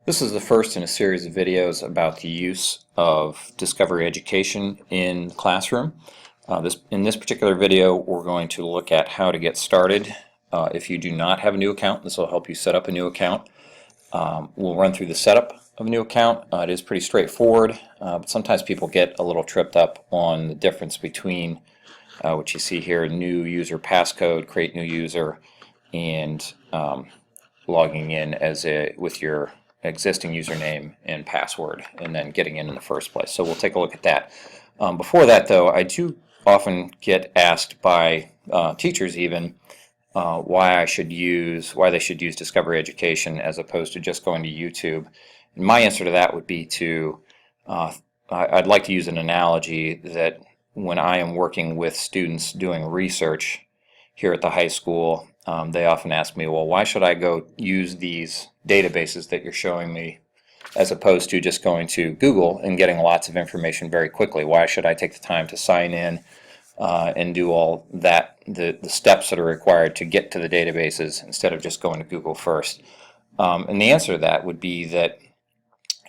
This is the first in a series of videos about the use of Discovery Education in the classroom. In this particular video, we're going to look at how to get started. If you do not have a new account, this will help you set up a new account. We'll run through the setup of a new account. It is pretty straightforward, but sometimes people get a little tripped up on the difference between what you see here, new user passcode, create new user, and logging in with your existing username and password and then getting in the first place. So we'll take a look at that. Before that though, I do often get asked by teachers even why they should use Discovery Education as opposed to just going to YouTube. And my answer to that would be I'd like to use an analogy that when I am working with students doing research here at the high school, they often ask me, well, why should I go use these databases that you're showing me as opposed to just going to Google and getting lots of information very quickly? Why should I take the time to sign in and do all that, the steps that are required to get to the databases instead of just going to Google first? And the answer to that would be that,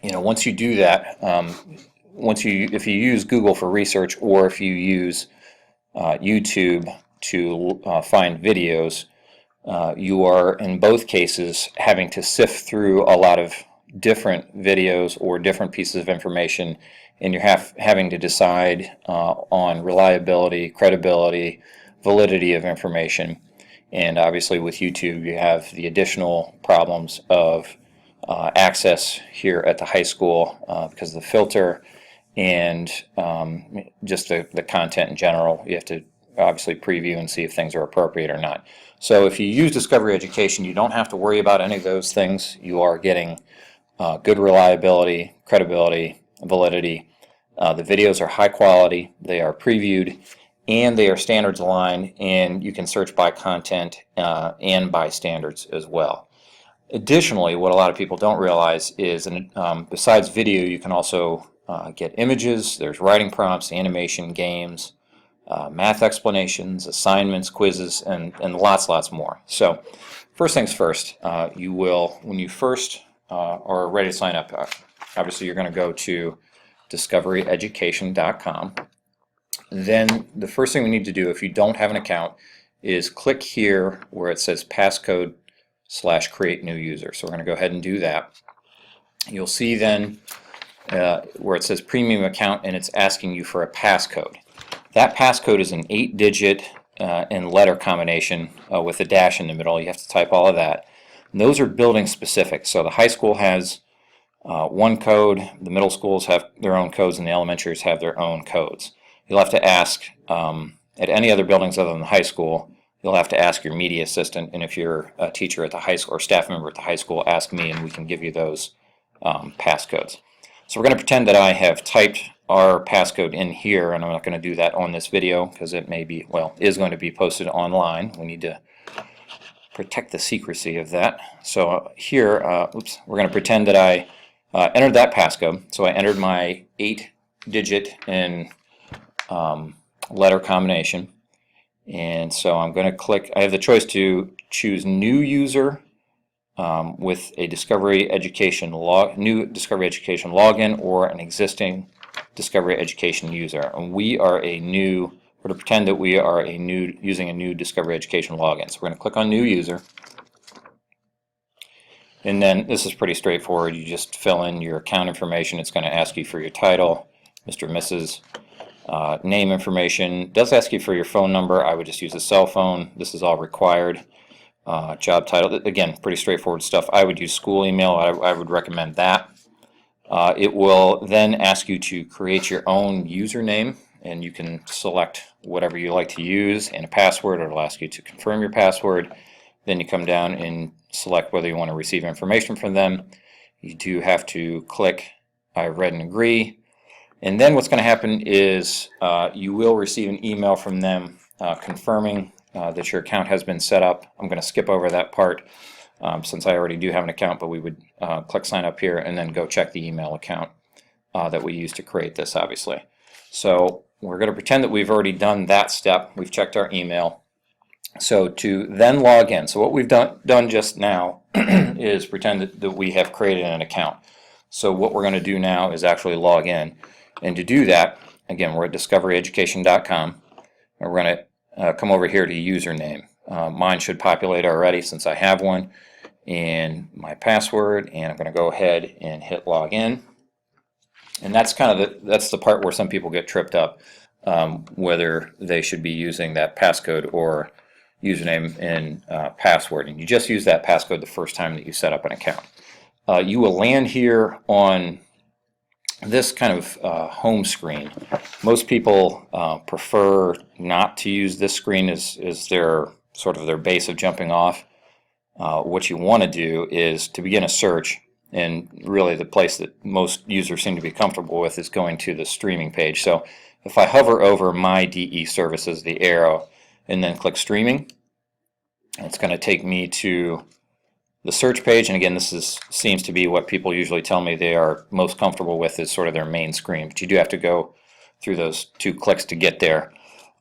once you do that, if you use Google for research or if you use YouTube to find videos, you are in both cases having to sift through a lot of different videos or different pieces of information, and you're having to decide on reliability, credibility, validity of information. And obviously with YouTube you have the additional problems of access here at the high school because of the filter and just the content in general. You have to obviously preview and see if things are appropriate or not. So if you use Discovery Education, you don't have to worry about any of those things. You are getting good reliability, credibility, validity. The videos are high quality, they are previewed, and they are standards aligned, and you can search by content and by standards as well. Additionally, what a lot of people don't realize is besides video, you can also get images. There's writing prompts, animation, games, math explanations, assignments, quizzes, and lots more. So first things first, when you first are ready to sign up, obviously you're going to go to discoveryeducation.com. Then the first thing we need to do if you don't have an account is click here where it says passcode/create new user. So we're going to go ahead and do that. You'll see then where it says premium account and it's asking you for a passcode. That passcode is an 8-digit and letter combination with a dash in the middle. You have to type all of that. And those are building specific. So the high school has one code, the middle schools have their own codes, and the elementaries have their own codes. You'll have to ask, at any other buildings other than the high school, you'll have to ask your media assistant, and if you're a teacher at the high school or staff member at the high school, ask me and we can give you those passcodes. So we're going to pretend that I have typed our passcode in here, and I'm not going to do that on this video because it is going to be posted online. We need to protect the secrecy of that. So here, we're going to pretend that I entered that passcode. So I entered my 8-digit and letter combination, and so I'm going to click. I have the choice to choose new user with a new Discovery Education login or an existing Discovery Education user. And we're to pretend that we are using a new Discovery Education login. So we're going to click on new user, and then this is pretty straightforward. You just fill in your account information. It's going to ask you for your title, Mr. Mrs. Name information. It does ask you for your phone number. I would just use a cell phone. This is all required. Job title, again, pretty straightforward stuff. I would use school email. I would recommend that. It will then ask you to create your own username, and you can select whatever you like to use and a password. It'll ask you to confirm your password. Then you come down and select whether you want to receive information from them. You do have to click I read and agree. And then what's going to happen is you will receive an email from them confirming that your account has been set up. I'm going to skip over that part since I already do have an account, but we would click sign up here and then go check the email account that we used to create this, obviously. So we're going to pretend that we've already done that step. We've checked our email. So to then log in, so what we've done just now is pretend that we have created an account. So what we're going to do now is actually log in. And to do that, again, we're at discoveryeducation.com. And we're going to come over here to username. Mine should populate already since I have one, and my password, and I'm going to go ahead and hit log in. And that's kind of that's the part where some people get tripped up, whether they should be using that passcode or username and password. And you just use that passcode the first time that you set up an account. You will land here on this kind of home screen. Most people prefer not to use this screen as their sort of their base of jumping off. What you want to do is to begin a search, and really the place that most users seem to be comfortable with is going to the streaming page. So if I hover over My DE Services, the arrow, and then click Streaming, it's going to take me to the search page. And again, this seems to be what people usually tell me they are most comfortable with as sort of their main screen. But you do have to go through those 2 clicks to get there.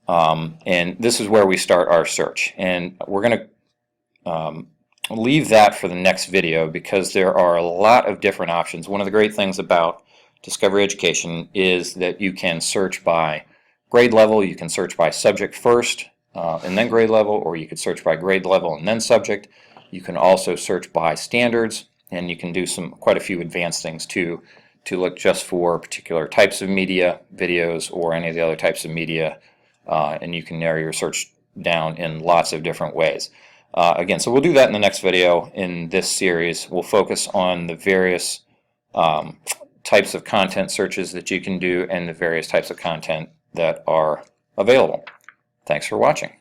And this is where we start our search. And we're going to leave that for the next video because there are a lot of different options. One of the great things about Discovery Education is that you can search by grade level, you can search by subject first and then grade level, or you could search by grade level and then subject. You can also search by standards, and you can do quite a few advanced things too, to look just for particular types of media, videos, or any of the other types of media, and you can narrow your search down in lots of different ways. Again, so we'll do that in the next video. In this series, we'll focus on the various types of content searches that you can do and the various types of content that are available. Thanks for watching.